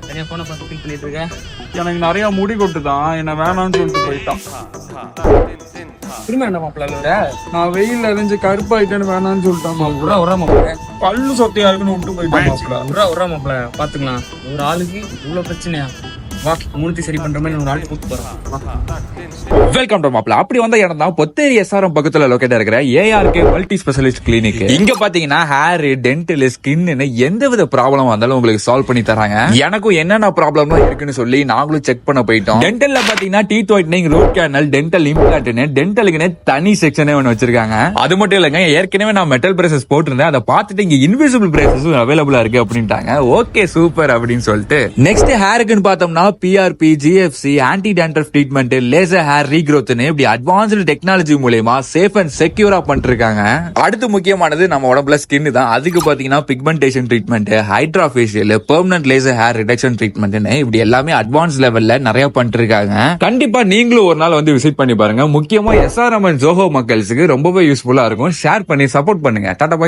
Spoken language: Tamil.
தனியா போன பார்த்து ஃபீல் பண்ணிட்டு இருக்கேன். எனக்கு நிறைய முடி கொட்டுதான், என்ன வேணாம்னு சொல்லிட்டு போயிட்டான். திரும்ப என்ன மாப்பிள்ள நான் வெயில் அறிஞ்சு கருப்பாயிட்டேன்னு வேணாம்னு சொல்லிட்டான் மாப்பிள்ள. உரா மாப்பிள்ள பல்லு சொத்தையா இருக்குன்னு விட்டு போயிட்டான் மாப்பிள்ள. உரா மாப்பிள்ள பாத்துக்கலாம். ஒரு ஆளுக்கு இவ்வளவு பிரச்சனையா? வா மூணுத்தி சரி பண்ற மாதிரி ஒரு ஆள் கூப்பிட்டு போறோம். வெல்கம் டு மாப்ள. அப்படி வந்த இடம் தான் பொத்தேரி SRM பக்கத்துல லொகேட் இருக்கிற ARK மல்டி ஸ்பெஷலிஸ்ட் கிளினிக். இங்க பாத்தீங்கன்னா ஹேர், டென்டல், ஸ்கின்னு எந்தவித ப்ராப்ளம் வந்தாலும் உங்களுக்கு சால்வ் பண்ணி தராங்க. எனக்கும் என்னென்ன ப்ராப்ளம்லாம் இருக்குன்னு சொல்லி நாங்களும் செக் பண்ண போயிட்டோம். டென்டல்ல பாத்தீங்கன்னா teeth whitening, root canal, dental இம்ப்ளான்ட்னு டென்டலுக்குன்னு தனி செக்ஷனே ஒன்று வச்சிருக்காங்க. அது மட்டும் இல்லங்க, ஏற்கனவே நான் மெட்டல் பிரேசஸ் போட்டிருந்தேன், அதை பார்த்துட்டு இங்க இன்விசிபிள் பிரேசஸும் அவைலபிளா இருக்கு அப்படின்ட்டாங்க. ஓகே சூப்பர் அப்படின்னு சொல்லிட்டு நெக்ஸ்ட் ஹேருக்குன்னு பார்த்தோம்னா PRP, GFC, anti dandruff treatment, laser hair ரீக்ரோத்னு இப்படி அட்வான்ஸ்டு டெக்னாலஜி மூலமா சேஃப் அண்ட் செக்யூரா பண்ணிருக்காங்க. அடுத்து முக்கியமானது நம்ம உடம்புல ஸ்கின் தான். அதுக்கு பாத்தீங்கன்னா pigmentation treatment, hydra facial, permanent laser hair reduction ட்ரீட்மெண்ட்னு இப்படி எல்லாமே அட்வான்ஸ் லெவல்ல நிறைய பண்ணிட்டு இருக்காங்க. கண்டிப்பா நீங்களும் ஒரு நாள் வந்து விசிட் பண்ணி பாருங்க. முக்கியமா SRM அண்ட் ஜோஹோ மக்களுக்கு ரொம்பவே யூஸ்ஃபுல்லா இருக்கும். ஷேர் பண்ணி சப்போர்ட் பண்ணுங்க. டாடா.